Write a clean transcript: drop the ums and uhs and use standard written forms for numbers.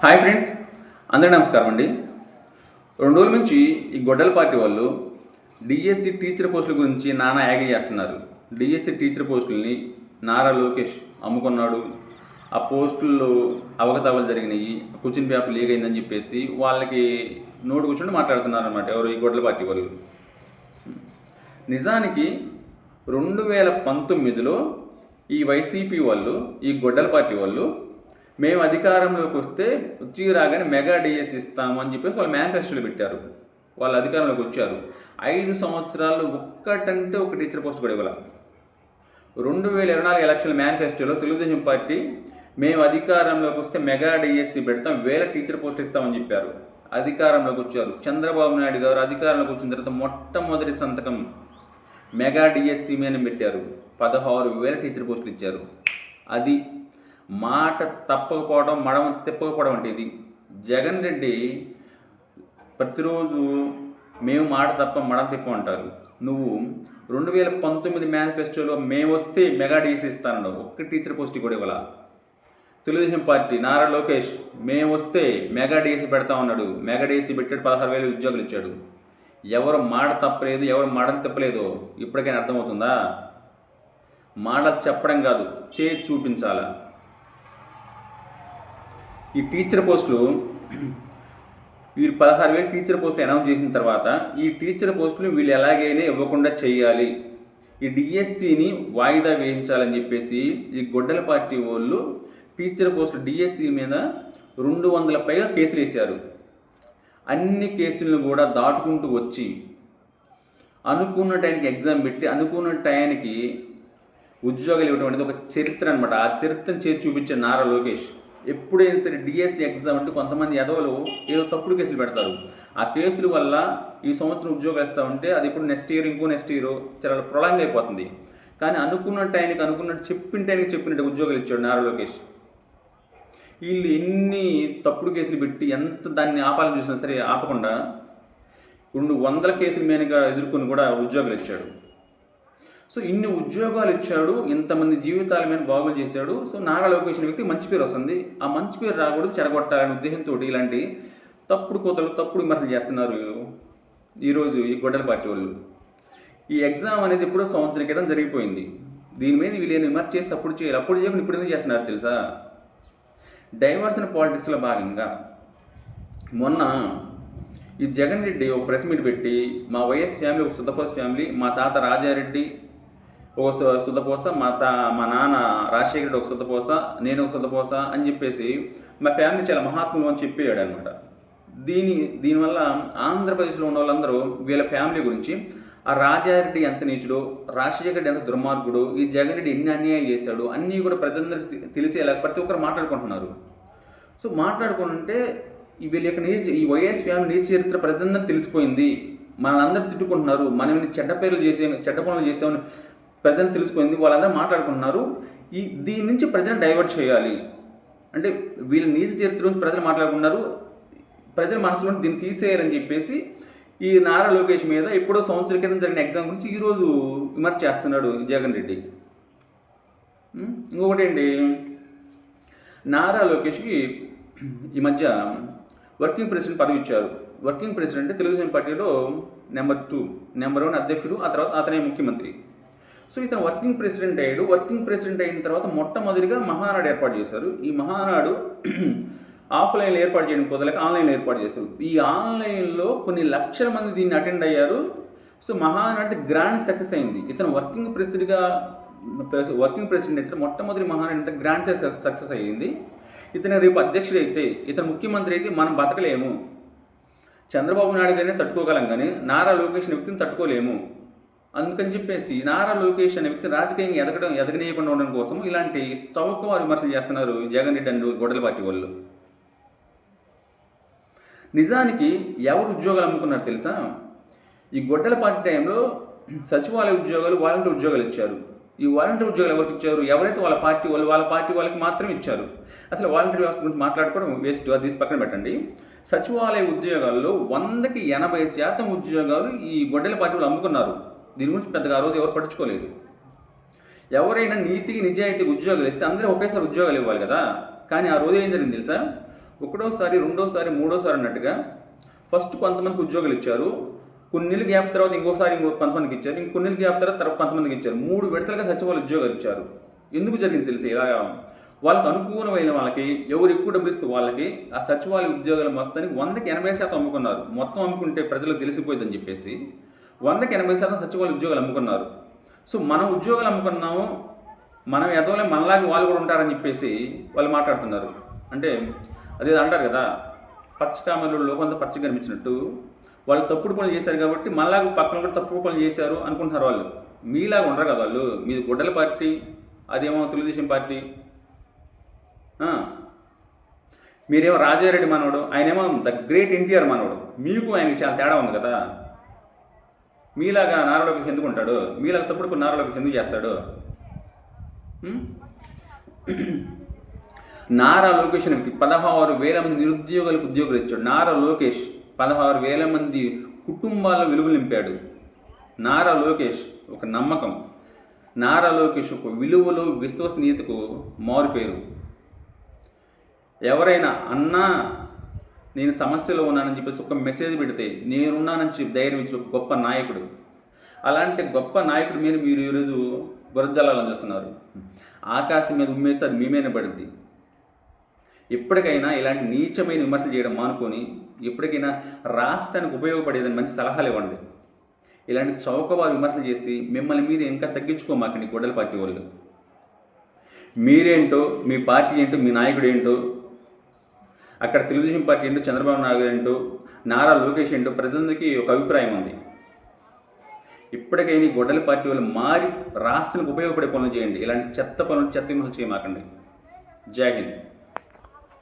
Hi friends, అందరికీ నమస్కారం అండి. 2 రోజుల నుంచి ఈ గొడ్డల పార్టీ వాళ్ళు డిఎస్సి టీచర్ పోస్టుల గురించి నానా యాగి చేస్తున్నారు. డిఎస్సి టీచర్ పోస్టులని నారా లోకేష్ అమ్ముకున్నాడు, ఆ పోస్టుల్లో అవకతవకలు జరిగినాయి, క్వశ్చన్ పేపర్ లీక్ అయిందని చెప్పేసి వాళ్ళకి నోటు కూర్చొని మాట్లాడుతున్నారు అనమాట. ఎవరు? ఈ గొడ్డల పార్టీ వాళ్ళు. నిజానికి 2019లో ఈ వైసీపీ వాళ్ళు, ఈ గొడ్డల పార్టీ వాళ్ళు, మేము అధికారంలోకి వచ్చి రాగానే మెగా డిఎస్ ఇస్తాము అని చెప్పేసి వాళ్ళు మేనిఫెస్టోలో పెట్టారు. వాళ్ళు అధికారంలోకి వచ్చారు. 5 సంవత్సరాలు ఒక్కటంటే ఒక టీచర్ పోస్ట్ కూడా ఇవ్వాలి. 2024 ఎలక్షన్ మేనిఫెస్టోలో తెలుగుదేశం పార్టీ మేము అధికారంలోకి వస్తే మెగా డిఎస్సి పెడతాం, 1000 టీచర్ పోస్ట్ ఇస్తామని చెప్పారు. అధికారంలోకి వచ్చారు. చంద్రబాబు నాయుడు గారు అధికారంలోకి వచ్చిన తర్వాత మొట్టమొదటి సంతకం మెగా డిఎస్సి మీద పెట్టారు. 16,000 టీచర్ పోస్టులు ఇచ్చారు. అది మాట తప్పకపోవడం, మడమ తిప్పకపోవడం అంటే ఇది. జగన్ రెడ్డి ప్రతిరోజు మేము మాట తప్ప మడమ తిప్పమంటారు. నువ్వు 2019 మేనిఫెస్టోలో మేము వస్తే మెగా డిఎస్సి ఇస్తానన్నావు, ఒక్క టీచర్ పోస్ట్ కూడా ఇవ్వాల. తెలుగుదేశం పార్టీ నారా లోకేష్ మేము వస్తే మెగా డిఎస్సి పెడతామన్నాడు. మెగా డిఎస్సి పెట్టాడు, 16,000 ఉద్యోగులు ఇచ్చాడు. ఎవరు మాట తప్పలేదు, ఎవరు మడమ తిప్పలేదు ఇప్పటికైనా అర్థమవుతుందా? మాటలు చెప్పడం కాదు, చేసి చూపించాలా. ఈ టీచర్ పోస్టులు వీరు 16,000 టీచర్ పోస్టులు అనౌన్స్ చేసిన తర్వాత ఈ టీచర్ పోస్టులు వీళ్ళు ఎలాగైనా ఇవ్వకుండా చేయాలి, ఈ డిఎస్సిని వాయిదా వేయించాలని చెప్పేసి ఈ గొడ్డల పార్టీ వాళ్ళు టీచర్ పోస్టులు డిఎస్సి మీద 200 పైగా కేసులు వేశారు. అన్ని కేసులను కూడా దాటుకుంటూ వచ్చి అనుకున్న టైంకి ఎగ్జామ్ పెట్టి అనుకున్న టైంకి ఉద్యోగాలు ఇవ్వడం అనేది ఒక చరిత్ర అనమాట. ఆ చరిత్రను చేసి చూపించే నారా లోకేష్. ఎప్పుడైనా సరే డిఎస్సి ఎగ్జామ్ అంటే కొంతమంది ఎదవలు ఏదో తప్పుడు కేసులు పెడతారు. ఆ కేసుల వల్ల ఈ సంవత్సరం ఉద్యోగం వేస్తామంటే అది ఇప్పుడు నెక్స్ట్ ఇయర్, ఇంకో నెక్స్ట్ ఇయర్ చాలా ప్రొలాంగ్ అయిపోతుంది. కానీ అనుకున్న టైంకి అనుకున్నట్టు చెప్పినట్టు ఉద్యోగాలు ఇచ్చాడు నారా లోకేష్. వీళ్ళు ఎన్ని తప్పుడు కేసులు పెట్టి ఎంత దాన్ని ఆపాలని చూసినా సరే ఆపకుండా 200 కేసుల మీదగా ఎదుర్కొని కూడా ఉద్యోగాలు ఇచ్చాడు. సో ఇన్ని ఉద్యోగాలు ఇచ్చాడు, ఇంతమంది జీవితాల మీద బాగులు చేశాడు. సో నారా లోకేష్ వ్యక్తి మంచి పేరు వస్తుంది. ఆ మంచి పేరు రాకూడదు, చెడగొట్టాలనే ఉద్దేశంతో ఇలాంటి తప్పుడు కోతలు, తప్పుడు విమర్శలు చేస్తున్నారు ఈరోజు ఈ గొడ్డల పార్టీ వాళ్ళు. ఈ ఎగ్జామ్ అనేది ఎప్పుడో సంవత్సరం క్రితం జరిగిపోయింది. దీని మీద వీళ్ళు విమర్శ చేస్తే అప్పుడు చేయాలి, అప్పుడు చేయకుండా ఇప్పుడు ఎందుకు చేస్తున్నారు తెలుసా? డైవర్షన్ పాలిటిక్స్లో భాగంగా మొన్న ఈ జగన్ రెడ్డి ఒక ప్రెస్ మీట్ పెట్టి మా వైఎస్ ఫ్యామిలీ ఒక సుధపోస ఫ్యామిలీ, మా తాత రాజారెడ్డి ఒక సుధపోస, మా నాన్న రాజశేఖర రెడ్డి ఒక సుధపోస, నేను ఒక సుధపోస అని చెప్పేసి మా ఫ్యామిలీ చాలా మహాత్ములు అని చెప్పాడు అనమాట. దీనివల్ల ఆంధ్రప్రదేశ్లో ఉన్న వాళ్ళందరూ వీళ్ళ ఫ్యామిలీ గురించి, ఆ రాజారెడ్డి ఎంత నీచుడు, రాజశేఖర రెడ్డి ఎంత దుర్మార్గుడు, ఈ జగన్ రెడ్డి ఎన్ని అన్యాయాలు చేశాడు అన్నీ కూడా ప్రజలందరికీ తెలిసేలా ప్రతి ఒక్కరు మాట్లాడుకుంటున్నారు. సో మాట్లాడుకుంటే వీళ్ళ యొక్క ఈ వైఎస్ ఫ్యామిలీ నీచ చరిత్ర ప్రజలందరూ తెలిసిపోయింది. మనల్ని తిట్టుకుంటున్నారు, మనం చెడ్డ పనులు చేసామని ప్రజలు తెలిసిపోయింది. వాళ్ళందరూ మాట్లాడుకుంటున్నారు. దీని నుంచి ప్రజలను డైవర్ట్ చేయాలి అంటే వీళ్ళ నీచ చరిత్ర నుంచి ప్రజలు మాట్లాడుకున్నారు, ప్రజల మనసులో దీన్ని తీసేయాలని చెప్పేసి ఈ నారా లోకేష్ మీద ఎప్పుడో సంవత్సరం క్రితం జరిగిన ఎగ్జామ్ గురించి ఈరోజు విమర్శ చేస్తున్నాడు జగన్ రెడ్డి. ఇంకొకటి ఏంటి, నారా లోకేష్కి ఈ మధ్య వర్కింగ్ ప్రెసిడెంట్ పదవి ఇచ్చారు. వర్కింగ్ ప్రెసిడెంట్ తెలుగుదేశం పార్టీలో నెంబర్ 1 అధ్యక్షుడు, ఆ తర్వాత అతనే ముఖ్యమంత్రి. సో ఇతను వర్కింగ్ ప్రెసిడెంట్ అయ్యాడు. వర్కింగ్ ప్రెసిడెంట్ అయిన తర్వాత మొట్టమొదటిగా మహానాడు ఏర్పాటు చేశారు. ఈ మహానాడు ఆఫ్లైన్లో ఏర్పాటు చేయడం కుదరలేక ఆన్లైన్లో ఏర్పాటు చేశారు. ఈ ఆన్లైన్లో కొన్ని లక్షల మంది దీన్ని అటెండ్ అయ్యారు. సో మహానాడు గ్రాండ్ సక్సెస్ అయింది. ఇతను వర్కింగ్ ప్రెసిడెంట్ అయితే మొట్టమొదటి మహానాడు ఇంత గ్రాండ్ సక్సెస్ అయ్యింది. ఇతను రేపు అధ్యక్షుడు అయితే, ఇతను ముఖ్యమంత్రి అయితే మనం బతకలేము. చంద్రబాబు నాయుడు గారిని తట్టుకోగలం కానీ నారా లోకేష్ అనే వ్యక్తిని తట్టుకోలేము. అందుకని చెప్పేసి నారా లోకేష్ అనే వ్యక్తి రాజకీయంగా ఎదగనీయకుండా ఉండడం కోసం ఇలాంటి చౌకవారు విమర్శలు చేస్తున్నారు జగన్ రెడ్డి అండ్ గొడ్డల పార్టీ వాళ్ళు. నిజానికి ఎవరు ఉద్యోగాలు అమ్ముకున్నారు తెలుసా? ఈ గొడ్డల పార్టీ టైంలో సచివాలయ ఉద్యోగాలు, వాలంటీర్ ఉద్యోగాలు ఇచ్చారు. ఈ వాలంటీర్ ఉద్యోగాలు ఎవరికి ఇచ్చారు? ఎవరైతే వాళ్ళ పార్టీ వాళ్ళకి మాత్రమే ఇచ్చారు. అసలు వాలంటీర్ వ్యవస్థ గురించి మాట్లాడుకోవడం వేస్ట్, అది తీసి పక్కన పెట్టండి. సచివాలయ ఉద్యోగాల్లో 100కి 80% ఉద్యోగాలు ఈ గొడ్డల పార్టీ వాళ్ళు అమ్ముకున్నారు. దీని గురించి పెద్దగా ఆ రోజు ఎవరు పట్టించుకోలేదు. ఎవరైనా నీతికి నిజాయితీ ఉద్యోగాలు ఇస్తే అందరూ ఒకేసారి ఉద్యోగాలు ఇవ్వాలి కదా. కానీ ఆ రోజు ఏం జరిగింది తెలుసా? ఒకటోసారి, రెండోసారి, మూడోసారి అన్నట్టుగా ఫస్ట్ కొంతమందికి ఉద్యోగాలు ఇచ్చారు, కొన్ని నెలలు గ్యాప్ తర్వాత ఇంకోసారి కొంతమందికి ఇచ్చారు, ఇంకొన్ని నెలలు గ్యాప్ తర్వాత కొంతమందికి ఇచ్చారు. 3 విడతలుగా సచివాలయ ఉద్యోగాలు ఇచ్చారు. ఎందుకు జరిగింది తెలిసి ఇలాగా వాళ్ళకి అనుకూలమైన వాళ్ళకి ఎవరు ఎక్కువ డబ్బులు ఇస్తే వాళ్ళకి ఆ సచివాలయ ఉద్యోగాలు మొత్తానికి 100కి 80% అమ్ముకున్నారు. మొత్తం అమ్ముకుంటే ప్రజలకు తెలిసిపోయిందని చెప్పేసి 100కి 80% సచివాలయ ఉద్యోగాలు అమ్ముకున్నారు. సో మనం ఉద్యోగాలు అమ్ముకున్నాము, మనం ఎదవలే మనలాగా వాళ్ళు కూడా ఉంటారని చెప్పేసి వాళ్ళు మాట్లాడుతున్నారు. అంటే అదే అంటారు కదా, పచ్చకామలలో కొంత పచ్చ కనిపించినట్టు వాళ్ళు తప్పుడు పనులు చేశారు కాబట్టి మనలాగా పక్కన కూడా తప్పుడు పనులు చేశారు అనుకుంటున్నారు వాళ్ళు. మీలాగా ఉండరు కదా వాళ్ళు. మీది గుడ్డల పార్టీ, అదేమో తెలుగుదేశం పార్టీ. మీరేమో రాజారెడ్డి మనవడు, ఆయనేమో ద గ్రేట్ ఎన్టీఆర్ మనవడు. మీకు ఆయనకి చాలా తేడా ఉంది కదా. మీలాగా నారా లోకేష్ ఎందుకు ఉంటాడు? మీలాగా తప్పుడు నారా లోకేష్ ఎందుకు చేస్తాడు? నారా లోకేష్ అనే వ్యక్తి 16,000 మంది నిరుద్యోగులకు ఉద్యోగులు ఇచ్చాడు. నారా లోకేష్ 16,000 మంది కుటుంబాల్లో వెలుగులు నింపాడు. నారా లోకేష్ ఒక నమ్మకం. నారా లోకేష్ ఒక విలువలు, విశ్వసనీయతకు మారుపేరు. ఎవరైనా అన్నా నేను సమస్యలో ఉన్నానని చెప్పేసి ఒక మెసేజ్ పెడితే నేనున్నానని చెప్పి ధైర్యం ఇచ్చే ఒక గొప్ప నాయకుడు. అలాంటి గొప్ప నాయకుడి మీద మీరు ఈరోజు బురజల్లాలని చూస్తున్నారు. ఆకాశం మీద ఉమ్మేస్తే అది మీ మీద పడుద్ది. ఎప్పటికైనా ఇలాంటి నీచమైన విమర్శలు చేయడం మానుకొని ఎప్పటికైనా రాష్ట్రానికి ఉపయోగపడేదని మంచి సలహాలు ఇవ్వండి. ఇలాంటి చౌకవారు విమర్శలు చేసి మిమ్మల్ని మీరు ఇంకా తగ్గించుకోమాకండి. గొడ్డల పార్టీ వాళ్ళు మీరేంటో, మీ పార్టీ ఏంటో, మీ నాయకుడు ఏంటో, అక్కడ తెలుగుదేశం పార్టీ ఏంటో, చంద్రబాబు నాయుడు ఏంటో, నారా లోకేష్ ఏంటో ప్రజలందరికీ ఒక అభిప్రాయం ఉంది. ఇప్పటికైనా గొడ్డల పార్టీ వాళ్ళు మారి రాష్ట్రానికి ఉపయోగపడే పనులు చేయండి. ఇలాంటి చెత్త పనులు, చెత్త విమర్శలు చేయమాకండి. జై హింద్.